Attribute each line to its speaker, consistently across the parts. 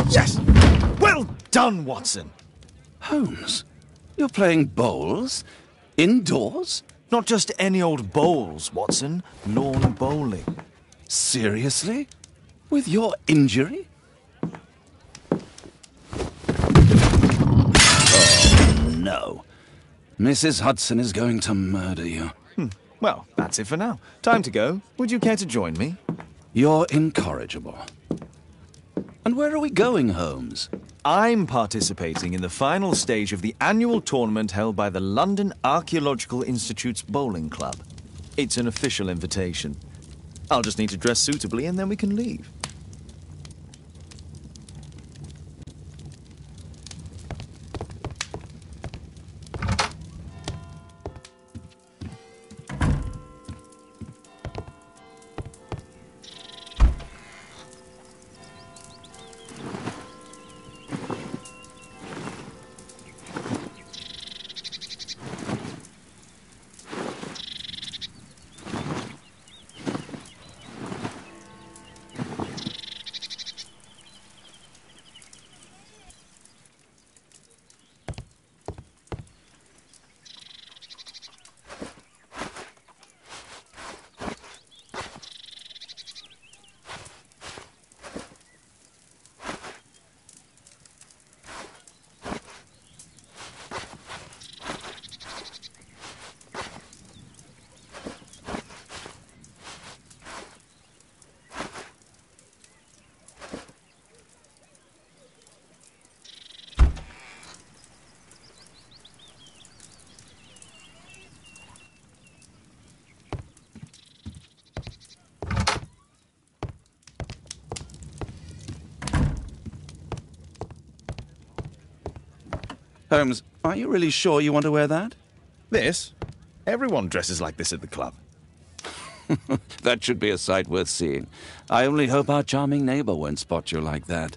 Speaker 1: Yes! Well done, Watson!
Speaker 2: Holmes, you're playing bowls? Indoors?
Speaker 1: Not just any old bowls, Watson. Lawn bowling.
Speaker 2: Seriously? With your injury? Oh, no. Mrs. Hudson is going to murder you.
Speaker 1: Well, that's it for now. Time to go. Would you care to join me?
Speaker 2: You're incorrigible. And where are we going, Holmes?
Speaker 1: I'm participating in the final stage of the annual tournament held by the London Archaeological Institute's bowling club. It's an official invitation. I'll just need to dress suitably and then we can leave.
Speaker 2: Holmes, are you really sure you want to wear that?
Speaker 1: This? Everyone dresses like this at the club.
Speaker 2: That should be a sight worth seeing. I only hope our charming neighbor won't spot you like that.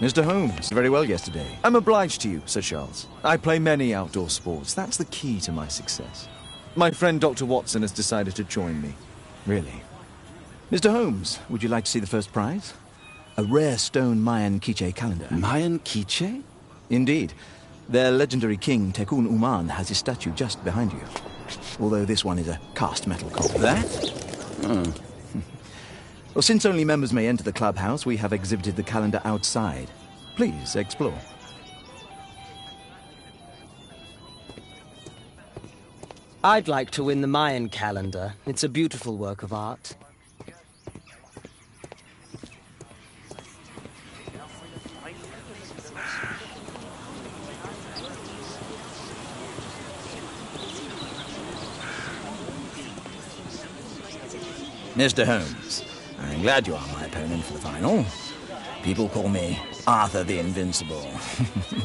Speaker 1: Mr. Holmes, very well yesterday. I'm obliged to you, Sir Charles. I play many outdoor sports. That's the key to my success. My friend Dr. Watson has decided to join me. Really. Mr. Holmes, would you like to see the first prize? A rare stone Mayan quiche calendar.
Speaker 2: Mayan quiche?
Speaker 1: Indeed. Their legendary king, Tekun Uman, has his statue just behind you. Although this one is a cast metal copy.
Speaker 2: That? Oh.
Speaker 1: Well, since only members may enter the clubhouse, we have exhibited the calendar outside. Please, explore.
Speaker 3: I'd like to win the Mayan calendar. It's a beautiful work of art.
Speaker 1: Mr. Holmes, I'm glad you are my opponent for the final. People call me Arthur the Invincible.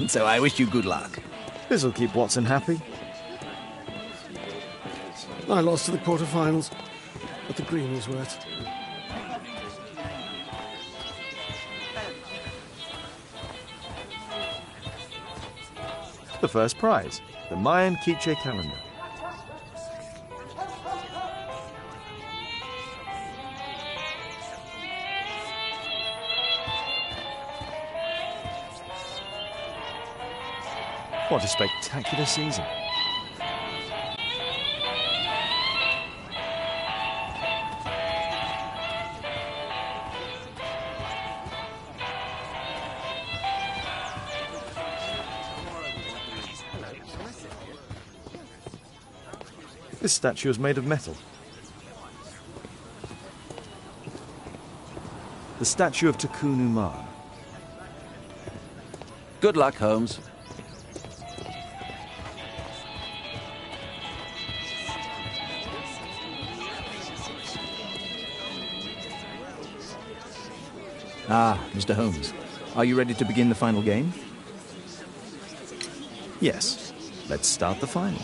Speaker 1: So I wish you good luck. This'll keep Watson happy.
Speaker 4: I lost to the quarterfinals, but the green was worth.
Speaker 1: The first prize, the Mayan quiche calendar. What a spectacular season. This statue is made of metal. The statue of Takun Umar.
Speaker 2: Good luck, Holmes.
Speaker 1: Ah, Mr. Holmes. Are you ready to begin the final game? Yes. Let's start the final.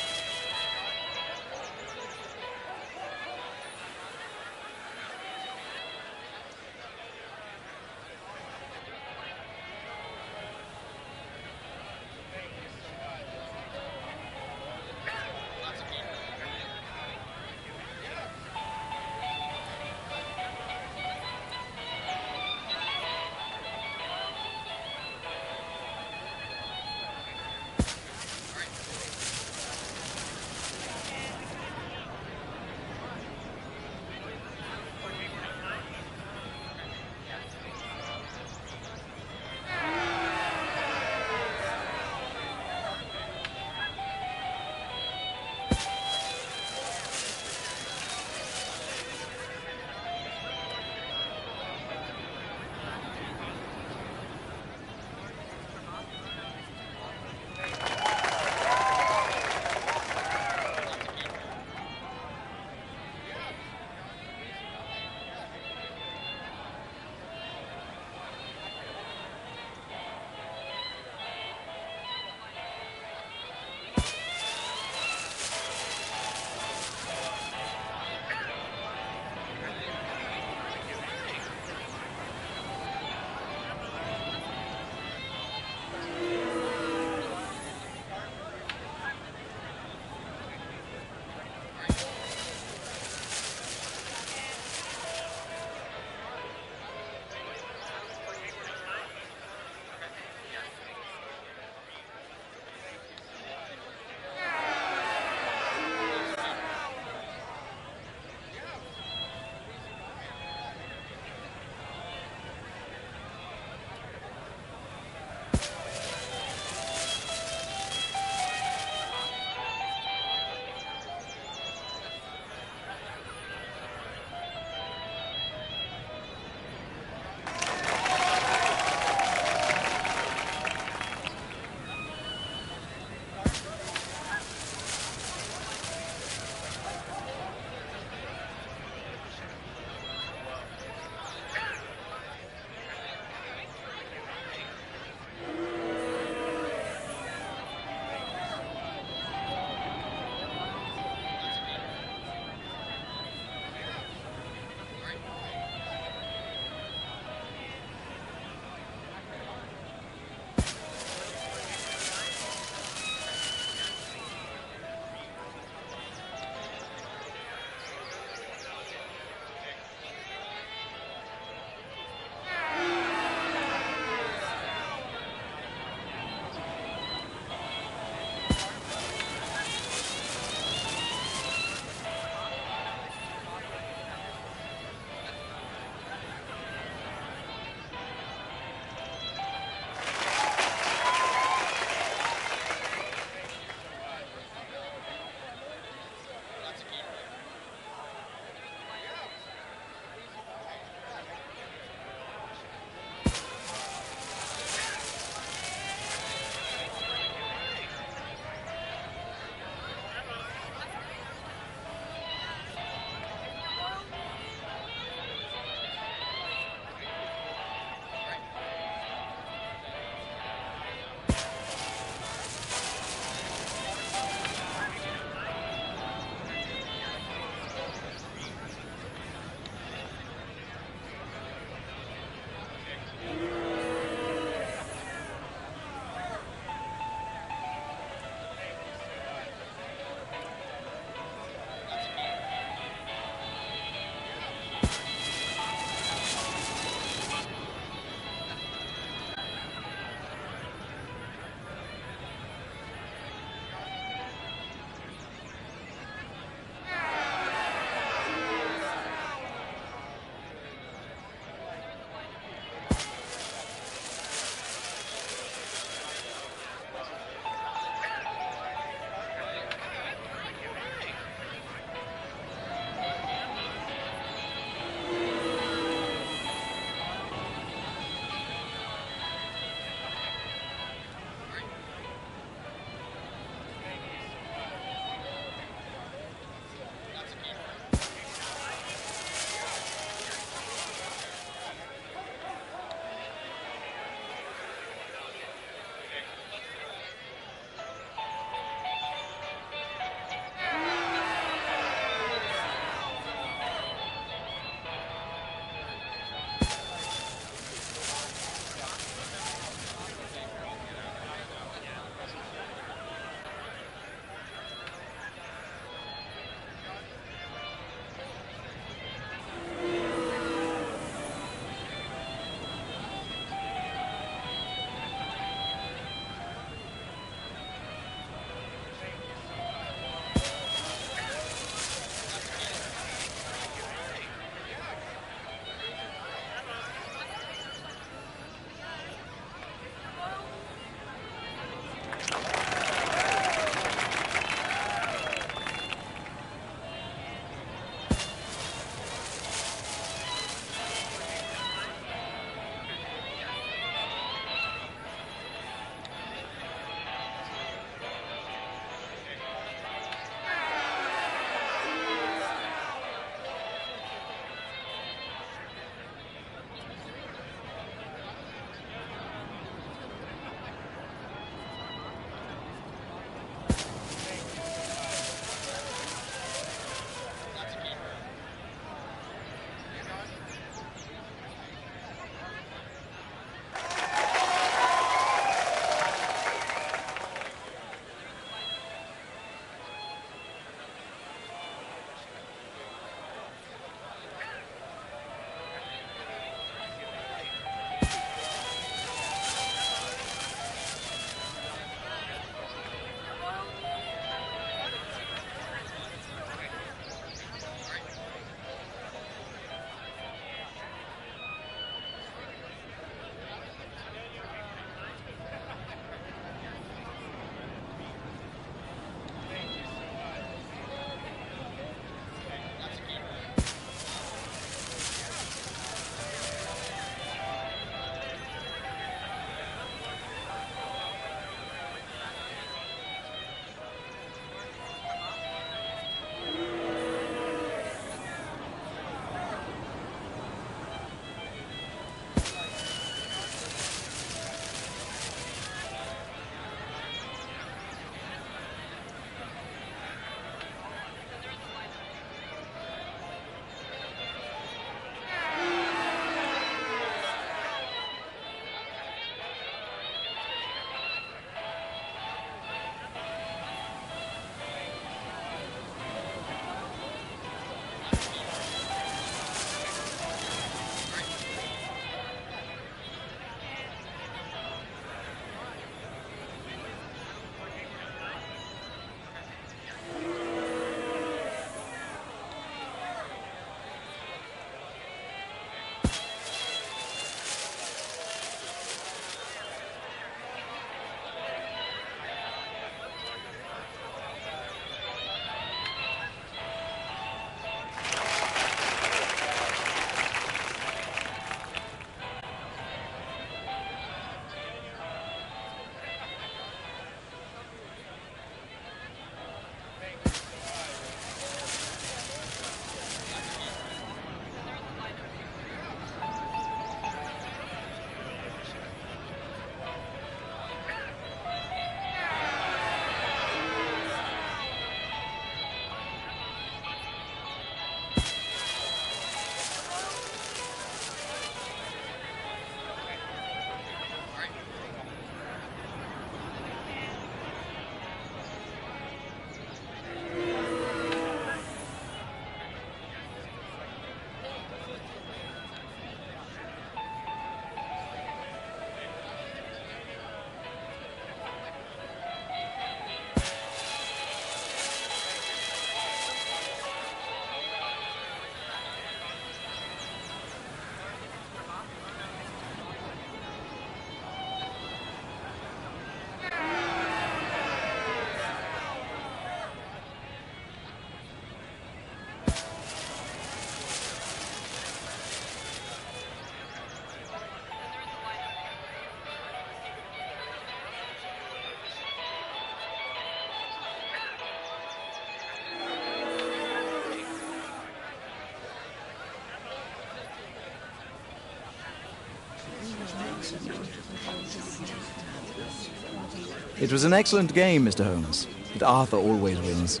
Speaker 1: It was an excellent game, Mr. Holmes, but Arthur always wins.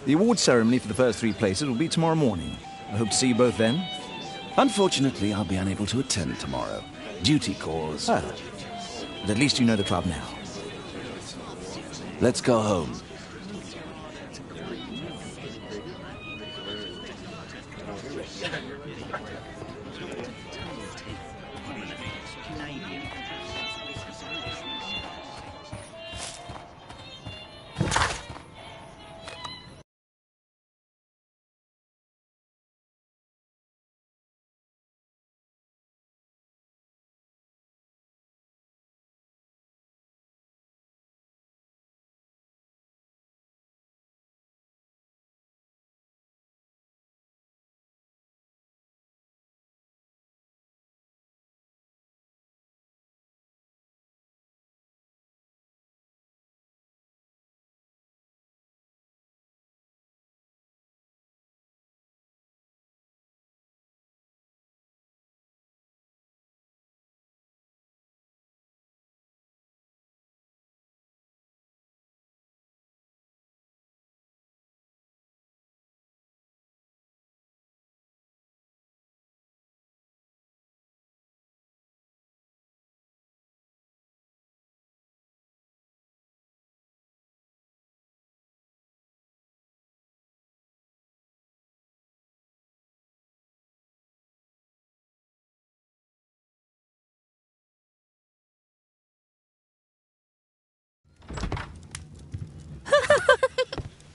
Speaker 1: The award ceremony for the first 3 places will be tomorrow morning. I hope to see you both then.
Speaker 2: Unfortunately, I'll be unable to attend tomorrow. Duty calls.
Speaker 1: Ah, but at least you know the club now.
Speaker 2: Let's go home.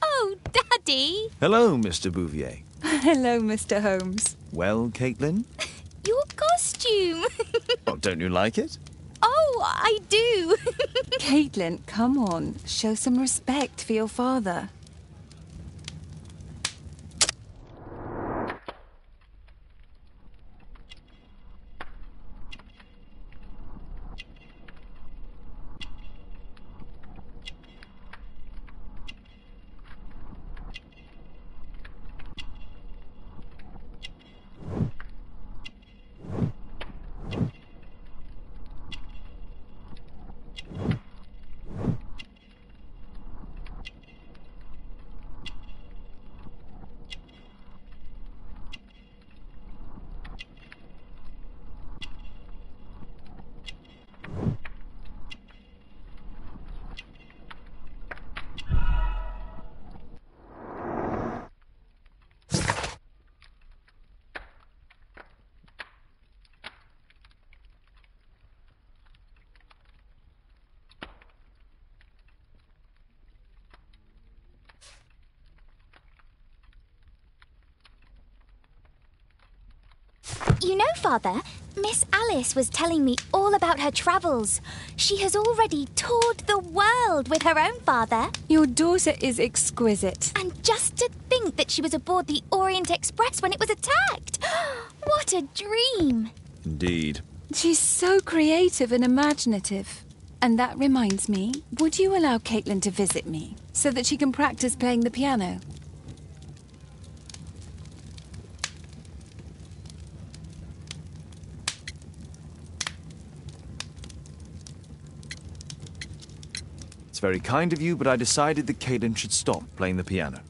Speaker 5: Oh, Daddy!
Speaker 1: Hello, Mr. Bouvier.
Speaker 6: Hello, Mr. Holmes.
Speaker 1: Well, Caitlin?
Speaker 5: Your costume!
Speaker 1: Oh, don't you like it?
Speaker 5: Oh, I do!
Speaker 6: Caitlin, come on. Show some respect for your father.
Speaker 5: You know, Father, Miss Alice was telling me all about her travels. She has already toured the world with her own father.
Speaker 6: Your daughter is exquisite.
Speaker 5: And just to think that she was aboard the Orient Express when it was attacked. What a dream!
Speaker 1: Indeed.
Speaker 6: She's so creative and imaginative. And that reminds me, would you allow Caitlin to visit me so that she can practice playing the piano?
Speaker 1: It's very kind of you, but I decided that Caitlin should stop playing the piano.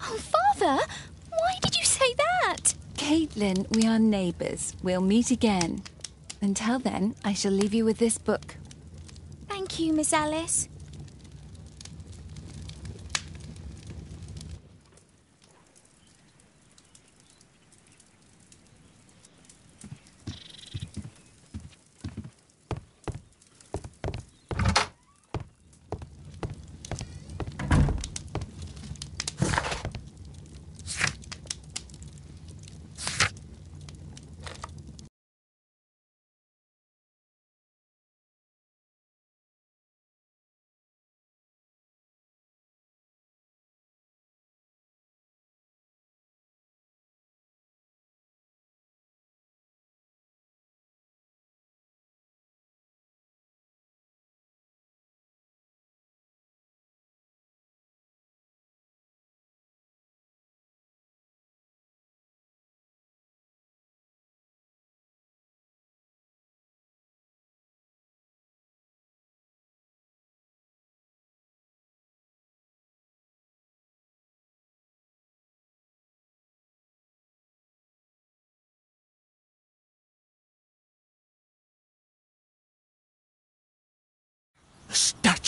Speaker 5: Oh, Father, why did you say that?
Speaker 6: Caitlin, we are neighbours. We'll meet again. Until then, I shall leave you with this book.
Speaker 5: Thank you, Miss Alice.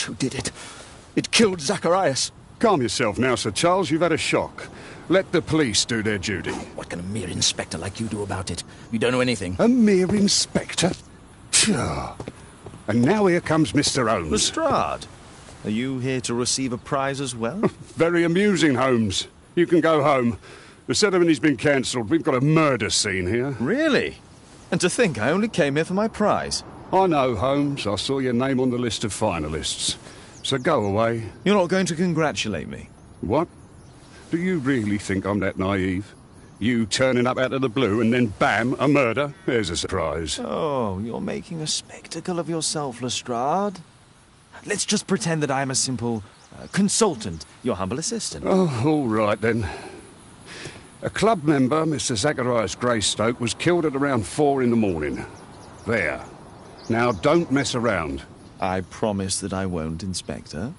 Speaker 4: who did it. It killed Zacharias.
Speaker 7: Calm yourself now, Sir Charles. You've had a shock. Let the police do their duty.
Speaker 8: What can a mere inspector like you do about it? You don't know anything.
Speaker 7: A mere inspector? Phew. And now here comes Mr. Holmes.
Speaker 1: Lestrade, are you here to receive a prize as well?
Speaker 7: Very amusing, Holmes. You can go home. The ceremony's been cancelled. We've got a murder scene here.
Speaker 1: Really? And to think I only came here for my prize.
Speaker 7: I know, Holmes. I saw your name on the list of finalists. So go away.
Speaker 1: You're not going to congratulate me?
Speaker 7: What? Do you really think I'm that naive? You turning up out of the blue and then bam, a murder? There's a surprise.
Speaker 1: Oh, you're making a spectacle of yourself, Lestrade. Let's just pretend that I am a simple consultant, your humble assistant.
Speaker 7: Oh, all right then. A club member, Mr. Zacharias Greystoke, was killed at around 4 in the morning. There. Now don't mess around.
Speaker 1: I promise that I won't, Inspector.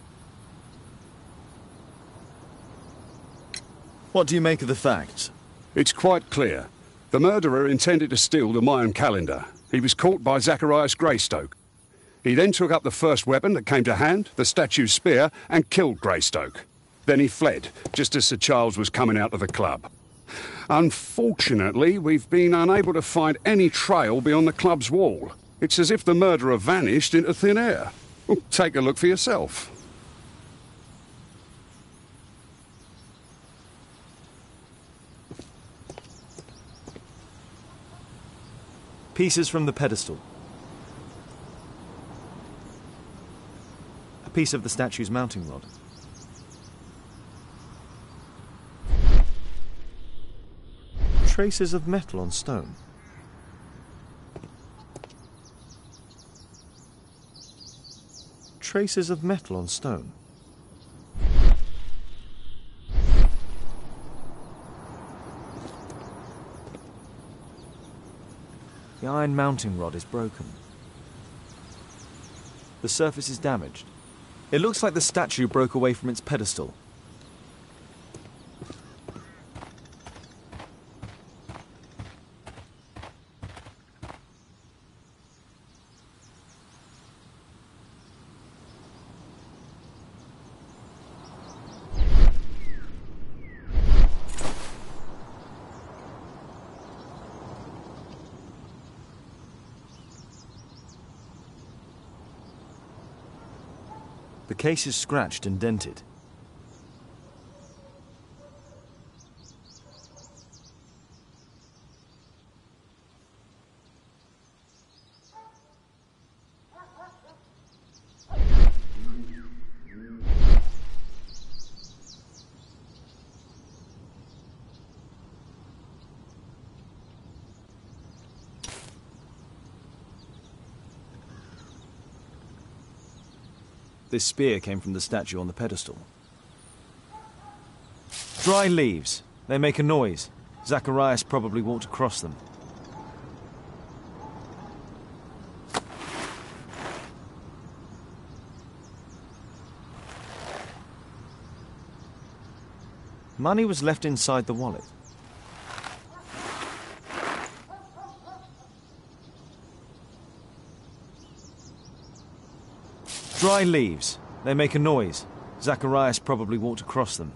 Speaker 1: What do you make of the facts?
Speaker 7: It's quite clear. The murderer intended to steal the Mayan calendar. He was caught by Zacharias Greystoke. He then took up the first weapon that came to hand, the statue's spear, and killed Greystoke. Then he fled, just as Sir Charles was coming out of the club. Unfortunately, we've been unable to find any trail beyond the club's wall. It's as if the murderer vanished into thin air. Well, take a look for yourself.
Speaker 1: Pieces from the pedestal. A piece of the statue's mounting rod. Traces of metal on stone. Traces of metal on stone. The iron mounting rod is broken. The surface is damaged. It looks like the statue broke away from its pedestal. The case is scratched and dented. This spear came from the statue on the pedestal. Dry leaves. They make a noise. Zacharias probably walked across them. Money was left inside the wallet. Dry leaves. They make a noise. Zacharias probably walked across them.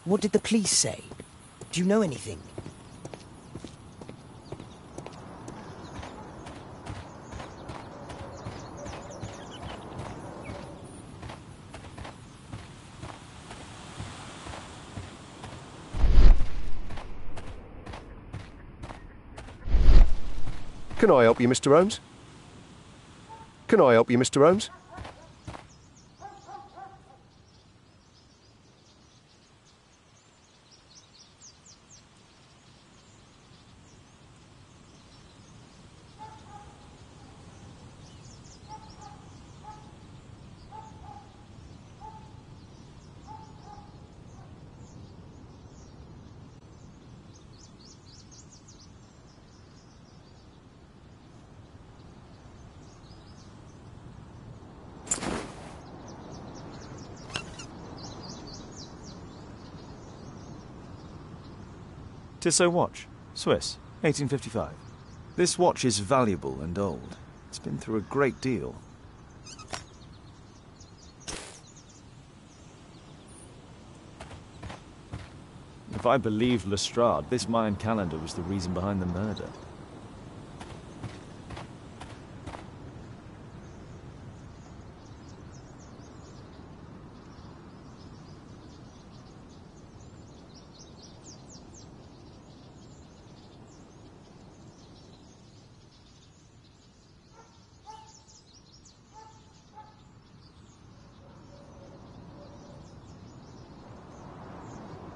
Speaker 3: What did the police say? Do you know anything?
Speaker 9: Can I help you, Mr. Holmes? Can I help you, Mr. Holmes?
Speaker 1: Tissot watch, Swiss, 1855. This watch is valuable and old. It's been through a great deal. If I believed Lestrade, this Mayan calendar was the reason behind the murder.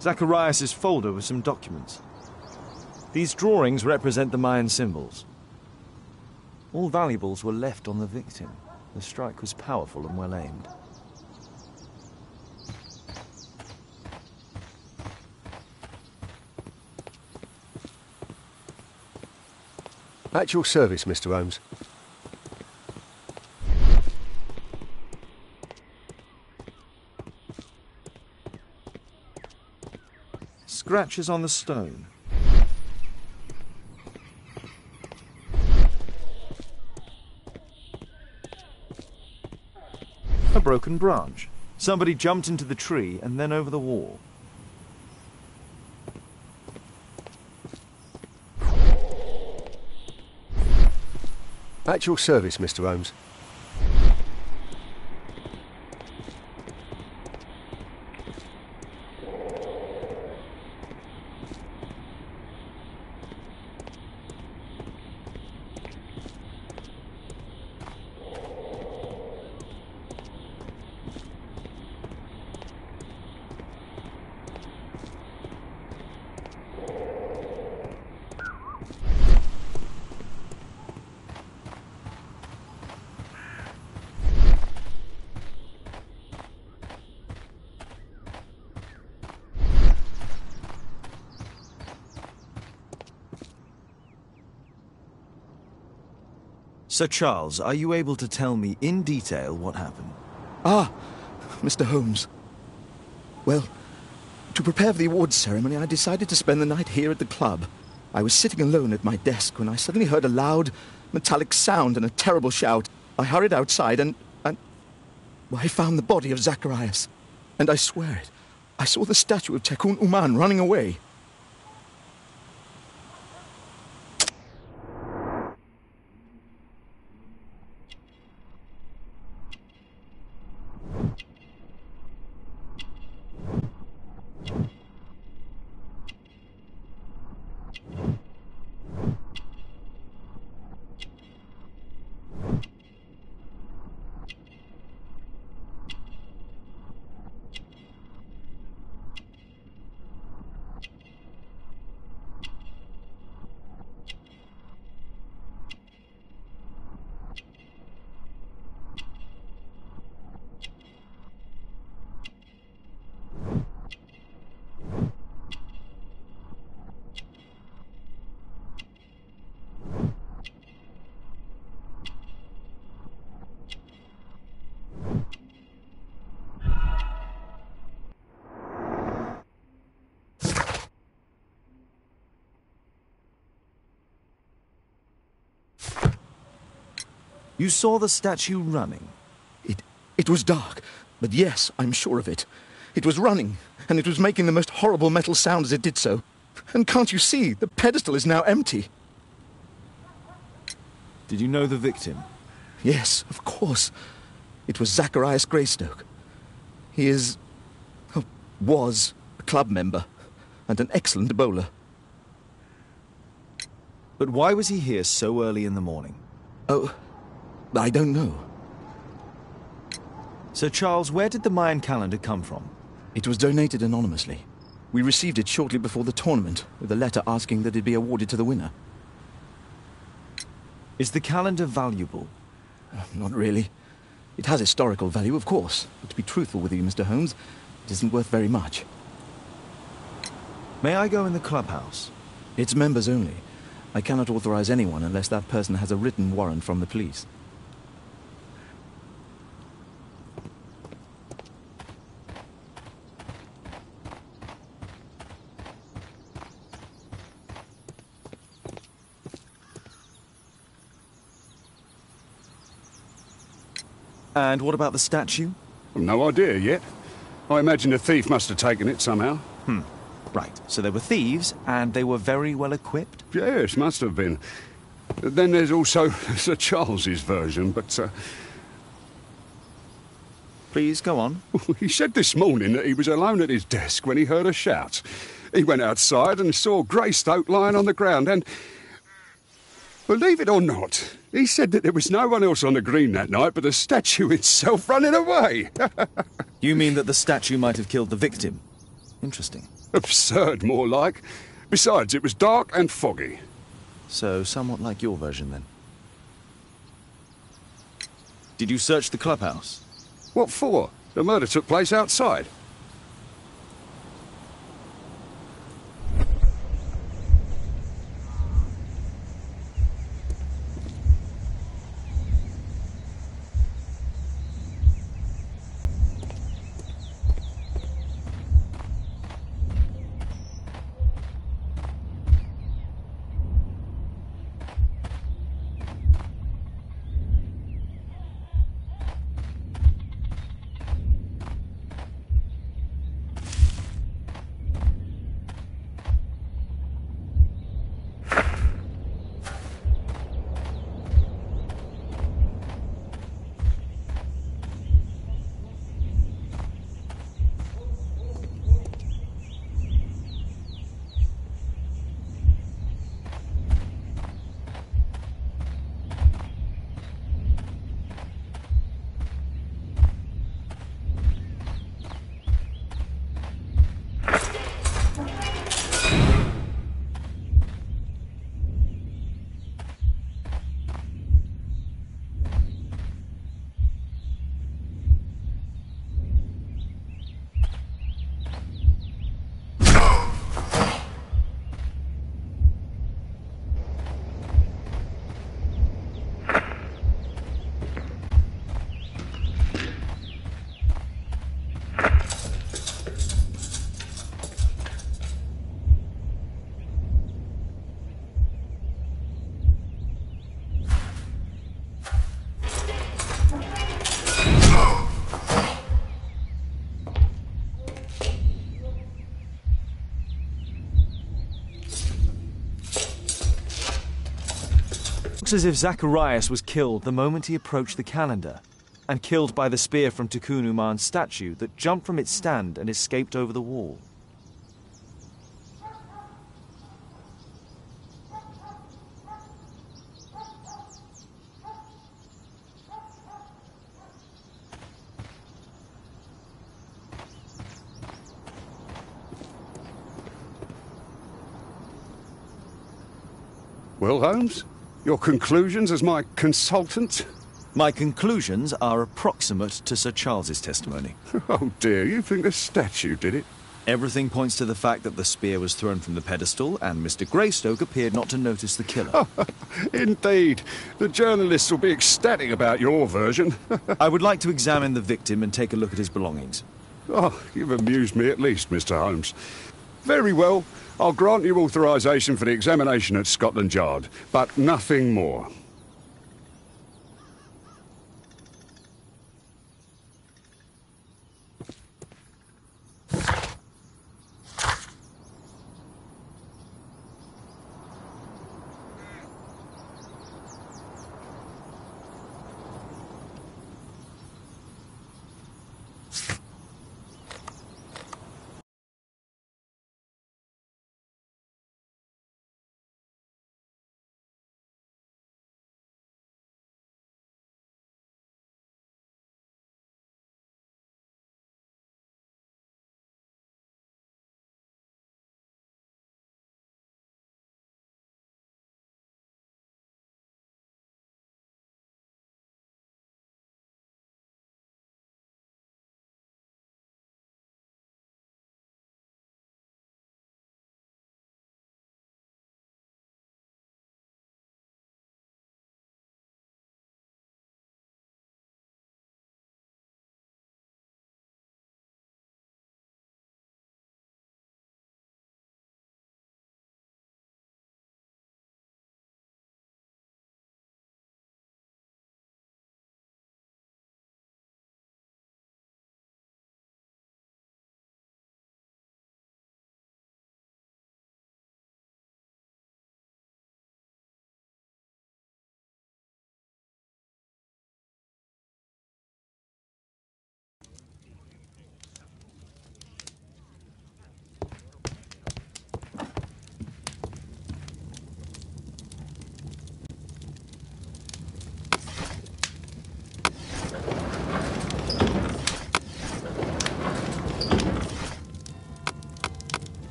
Speaker 1: Zacharias' folder with some documents. These drawings represent the Mayan symbols. All valuables were left on the victim. The strike was powerful and well aimed.
Speaker 9: At your service, Mr. Holmes.
Speaker 1: Scratches on the stone. A broken branch. Somebody jumped into the tree and then over the wall.
Speaker 9: At your service, Mr. Holmes.
Speaker 1: Sir Charles, are you able to tell me in detail what happened?
Speaker 4: Ah, Mr. Holmes. Well, to prepare for the awards ceremony, I decided to spend the night here at the club. I was sitting alone at my desk when I suddenly heard a loud, metallic sound and a terrible shout. I hurried outside and I found the body of Zacharias. And I swear it, I saw the statue of Tekun Uman running away.
Speaker 1: You saw the statue running?
Speaker 4: It was dark, but yes, I'm sure of it. It was running, and it was making the most horrible metal sound as it did so. And can't you see, the pedestal is now empty.
Speaker 1: Did you know the victim?
Speaker 4: Yes, of course. It was Zacharias Greystoke. He was a club member, and an excellent bowler.
Speaker 1: But why was he here so early in the morning?
Speaker 4: Oh, I don't know.
Speaker 1: Sir Charles, where did the Mayan calendar come from?
Speaker 4: It was donated anonymously. We received it shortly before the tournament, with a letter asking that it be awarded to the winner.
Speaker 1: Is the calendar valuable?
Speaker 4: Not really. It has historical value, of course. But to be truthful with you, Mr. Holmes, it isn't worth very much.
Speaker 1: May I go in the clubhouse?
Speaker 4: It's members only. I cannot authorize anyone unless that person has a written warrant from the police.
Speaker 1: And what about the statue?
Speaker 7: I've no idea yet. I imagine a thief must have taken it somehow.
Speaker 1: Right, so they were thieves, and they were very well equipped?
Speaker 7: Yes, must have been. Then there's also Sir Charles's version, but
Speaker 1: Please, go on.
Speaker 7: he said this morning that he was alone at his desk when he heard a shout. He went outside and saw Greystoke lying on the ground and... Believe it or not, he said that there was no one else on the green that night but the statue itself running away.
Speaker 1: You mean that the statue might have killed the victim? Interesting.
Speaker 7: Absurd, more like. Besides, it was dark and foggy.
Speaker 1: So, somewhat like your version, then. Did you search the clubhouse?
Speaker 7: What for? The murder took place outside.
Speaker 1: Looks as if Zacharias was killed the moment he approached the calendar, and killed by the spear from Tikkun Uman's statue that jumped from its stand and escaped over the wall.
Speaker 7: Well, Holmes, your conclusions as my consultant?
Speaker 1: My conclusions are approximate to Sir Charles's testimony.
Speaker 7: Oh dear, you think the statue did it?
Speaker 1: Everything points to the fact that the spear was thrown from the pedestal, and Mr. Greystoke appeared not to notice the killer.
Speaker 7: Indeed. The journalists will be ecstatic about your version.
Speaker 1: I would like to examine the victim and take a look at his belongings.
Speaker 7: Oh, you've amused me at least, Mr. Holmes. Very well. I'll grant you authorization for the examination at Scotland Yard, but nothing more.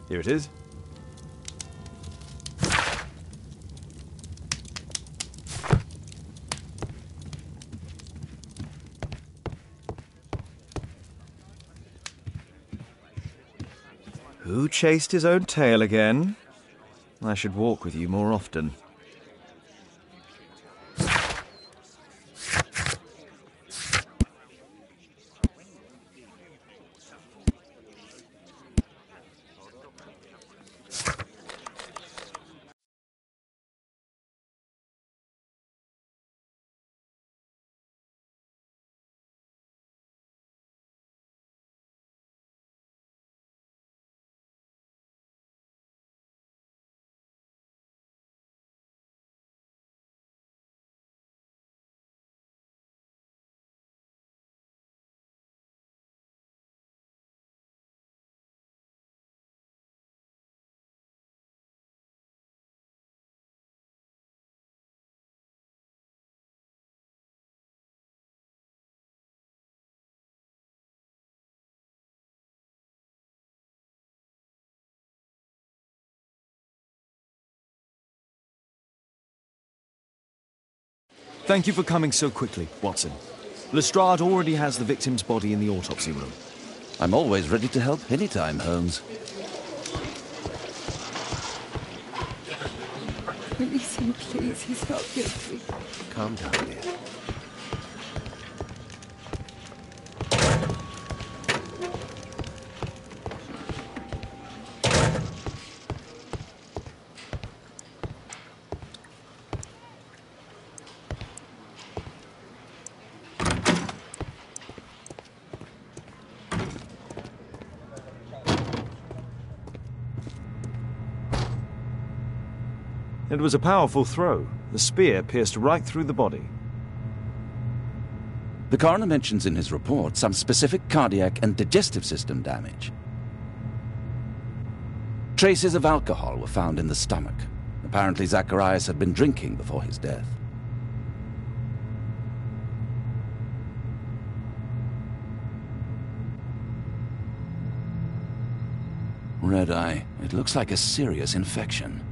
Speaker 1: Here it is. Who chased his own tail again? I should walk with you more often. Thank you for coming so quickly, Watson. Lestrade already has the victim's body in the autopsy room.
Speaker 2: I'm always ready to help anytime, Holmes.
Speaker 6: Release him, please. He's not guilty.
Speaker 9: Calm down, dear.
Speaker 1: It was a powerful throw. The spear pierced right through the body.
Speaker 2: The coroner mentions in his report some specific cardiac and digestive system damage. Traces of alcohol were found in the stomach. Apparently Zacharias had been drinking before his death. Red eye. It looks like a serious infection.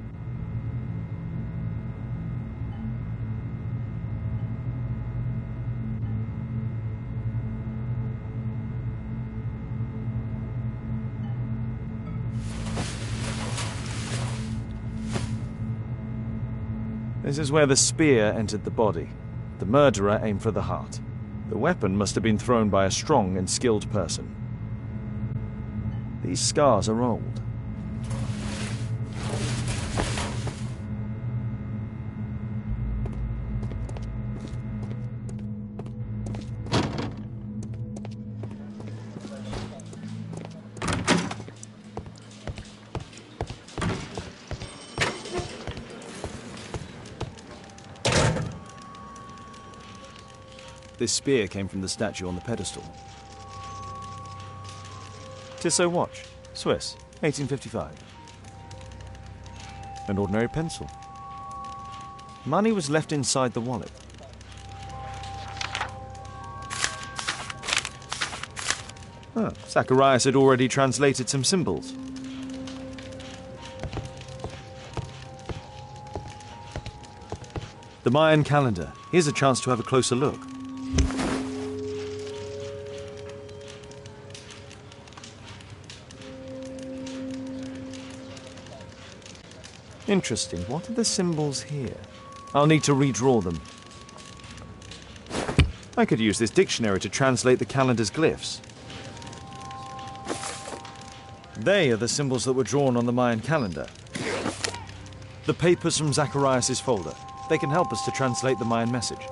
Speaker 1: This is where the spear entered the body. The murderer aimed for the heart. The weapon must have been thrown by a strong and skilled person. These scars are old. This spear came from the statue on the pedestal. Tissot watch, Swiss, 1855. An ordinary pencil. Money was left inside the wallet. Zacharias had already translated some symbols. The Mayan calendar. Here's a chance to have a closer look. Interesting. What are the symbols here? I'll need to redraw them. I could use this dictionary to translate the calendar's glyphs. They are the symbols that were drawn on the Mayan calendar. The papers from Zacharias' folder. They can help us to translate the Mayan message.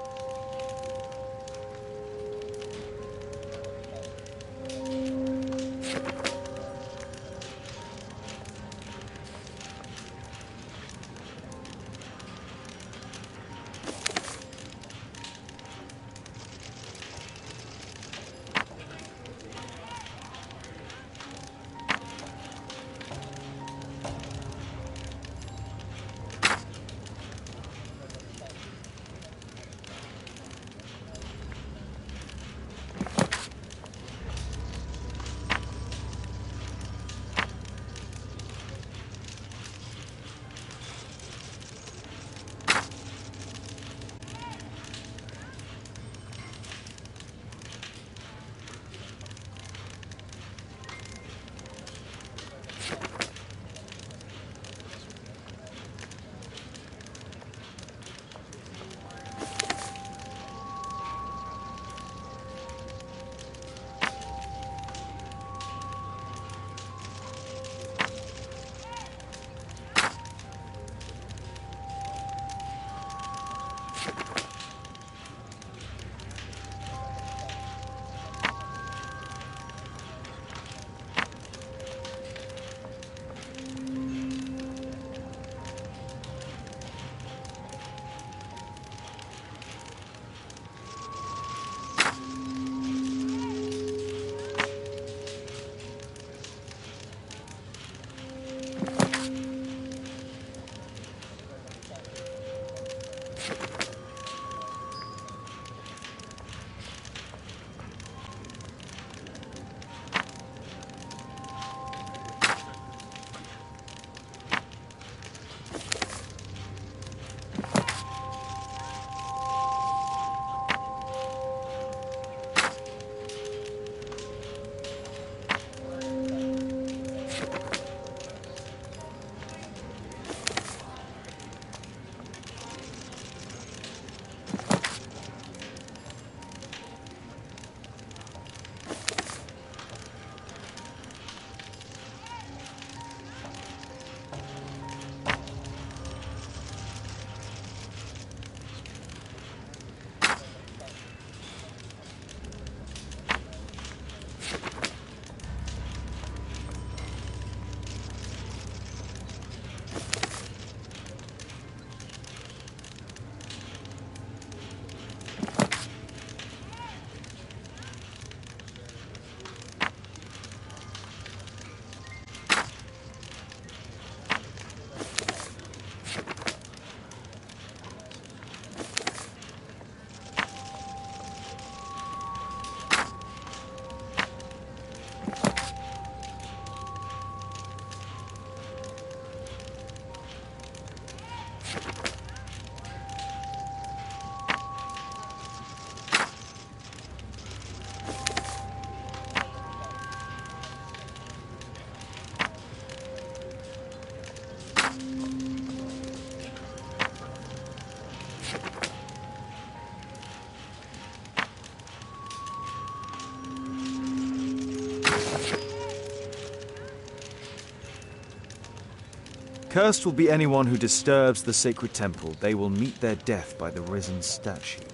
Speaker 1: Cursed will be anyone who disturbs the sacred temple. They will meet their death by the risen statue.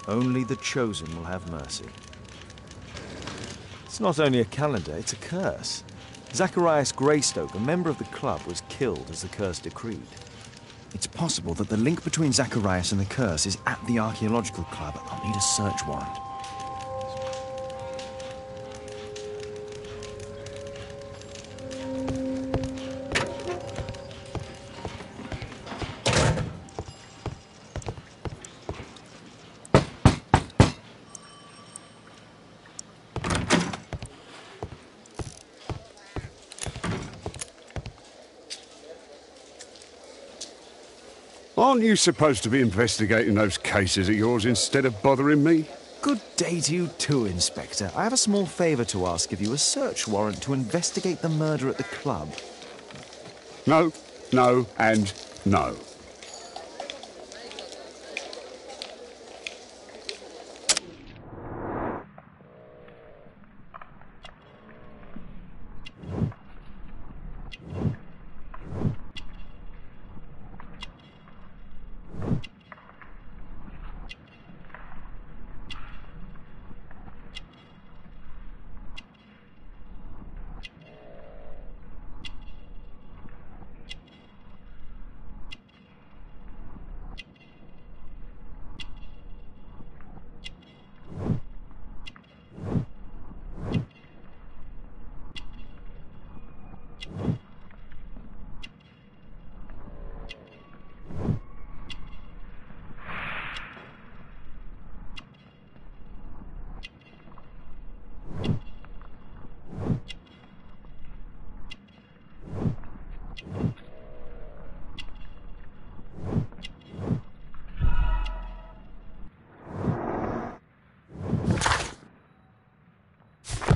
Speaker 1: Only the chosen will have mercy. It's not only a calendar, it's a curse. Zacharias Greystoke, a member of the club, was killed as the curse decreed. It's possible that the link between Zacharias and the curse is at the archaeological club. I'll need a search warrant.
Speaker 7: Aren't you supposed to be investigating those cases of yours instead of bothering me?
Speaker 1: Good day to you too, Inspector. I have a small favour to ask of you, a search warrant to investigate the murder at the club.
Speaker 7: No, no, and no.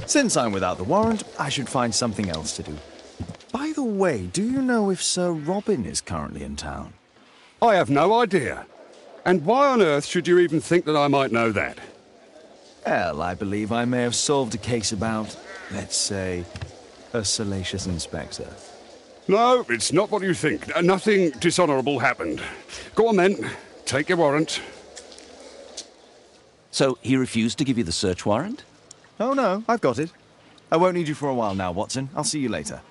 Speaker 1: Since I'm without the warrant, I should find something else to do. By the way, do you know if Sir Robin is currently in town?
Speaker 7: I have no idea. And why on earth should you even think that I might know that?
Speaker 1: Well, I believe I may have solved a case about, let's say, a salacious inspector.
Speaker 7: No, it's not what you think. Nothing dishonourable happened. Go on then. Take your warrant.
Speaker 2: So he refused to give you the search warrant?
Speaker 1: Oh no, I've got it. I won't need you for a while now, Watson. I'll see you later.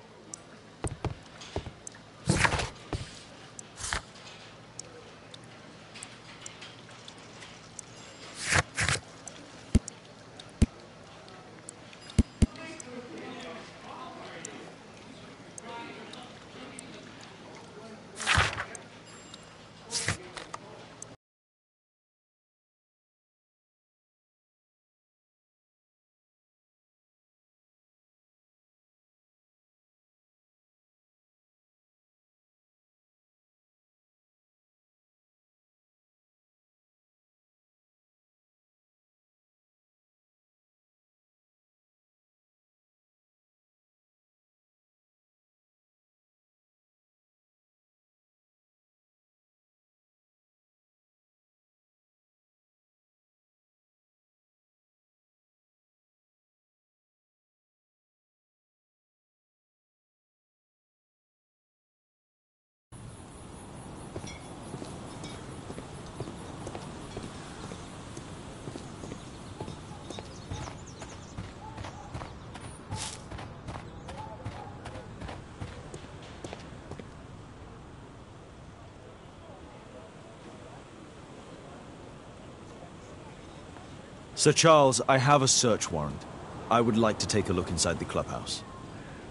Speaker 1: Sir Charles, I have a search warrant. I would like to take a look inside the clubhouse.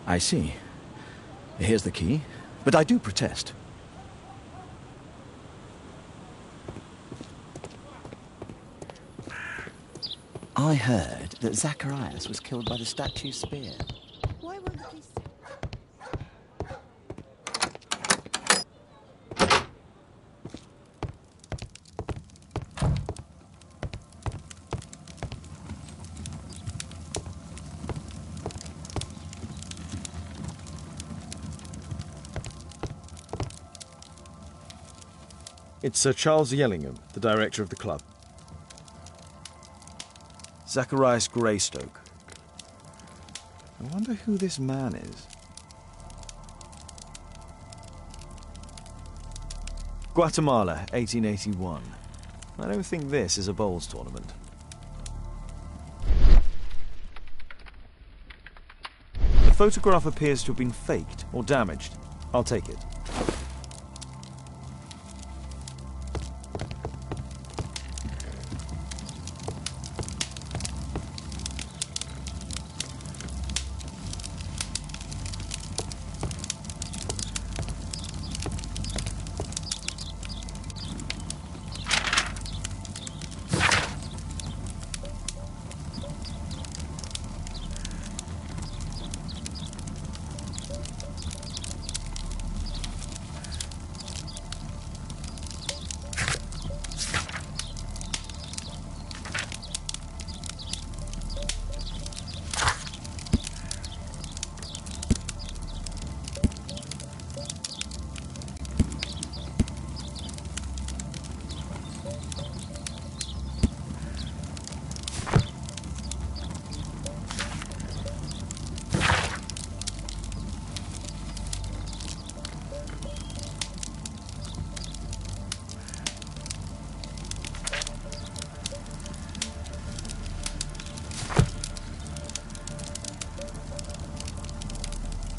Speaker 4: I see. Here's the key, but I do protest. I heard that Zacharias was killed by the statue's spear.
Speaker 5: Why won't you...
Speaker 1: It's Sir Charles Yellingham, the director of the club. Zacharias Greystoke. I wonder who this man is. Guatemala, 1881. I don't think this is a bowls tournament. The photograph appears to have been faked or damaged. I'll take it.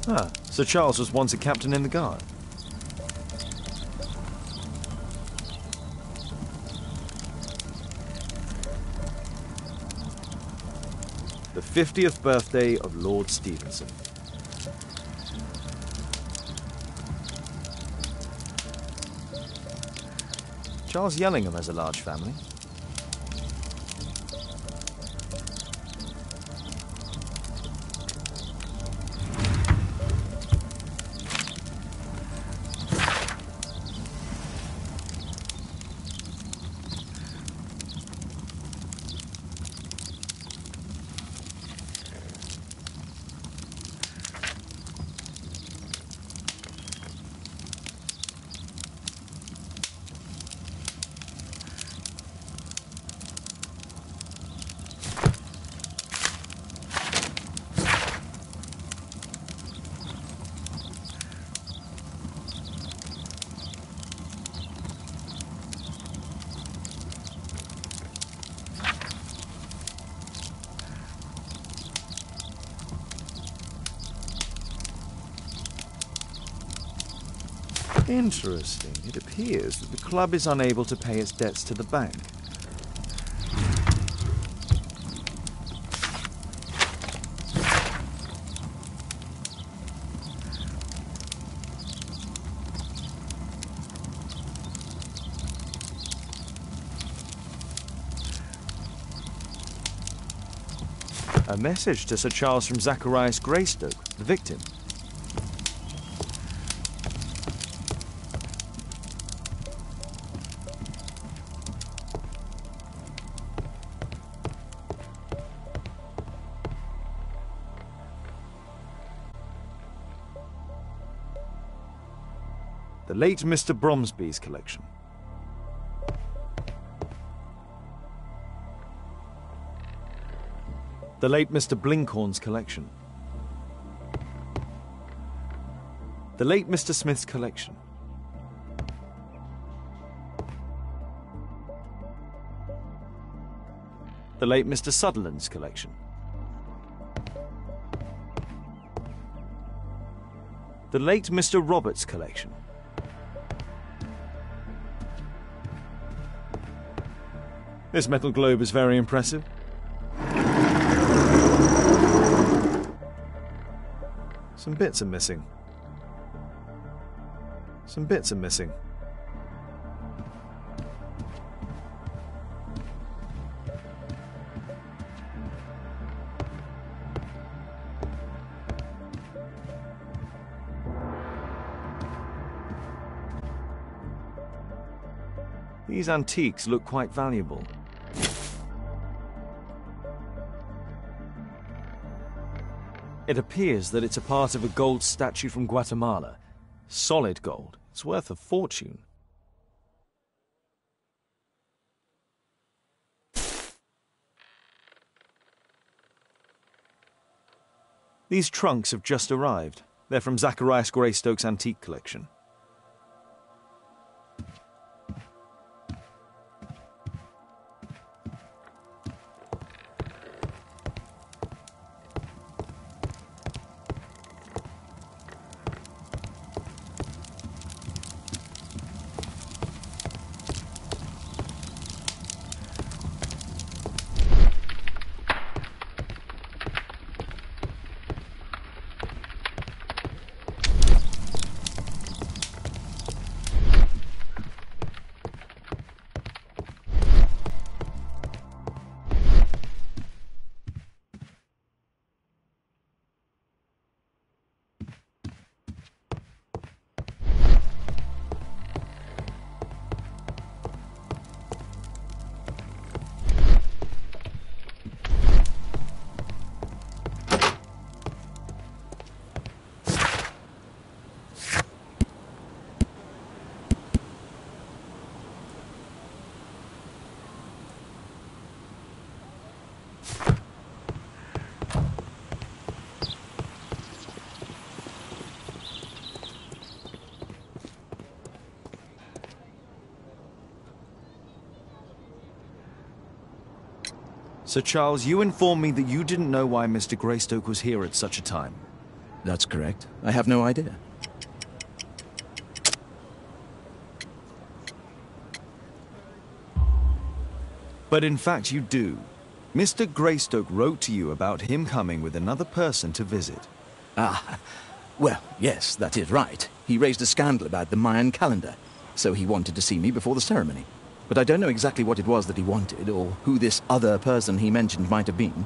Speaker 1: Ah, Sir Charles was once a captain in the Guard. The 50th birthday of Lord Stevenson. Charles Yellingham has a large family. Interesting. It appears that the club is unable to pay its debts to the bank. A message to Sir Charles from Zacharias Greystoke, the victim. The late Mr. Bromsby's collection. The late Mr. Blinkhorn's collection. The late Mr. Smith's collection. The late Mr. Sutherland's collection. The late Mr. Roberts' collection. This metal globe is very impressive. Some bits are missing. Some bits are missing. These antiques look quite valuable. It appears that it's a part of a gold statue from Guatemala. Solid gold. It's worth a fortune. These trunks have just arrived. They're from Zacharias Greystoke's antique collection. Sir Charles, you informed me that you didn't know why Mr. Greystoke was here at such a time.
Speaker 8: That's correct. I have no idea.
Speaker 1: But in fact you do. Mr. Greystoke wrote to you about him coming with another person to visit.
Speaker 8: Ah, well, yes, that is right. He raised a scandal about the Mayan calendar, so he wanted to see me before the ceremony. But I don't know exactly what it was that he wanted, or who this other person he mentioned might have been.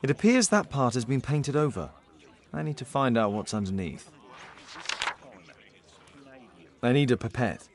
Speaker 1: It appears that part has been painted over. I need to find out what's underneath. I need a pipette.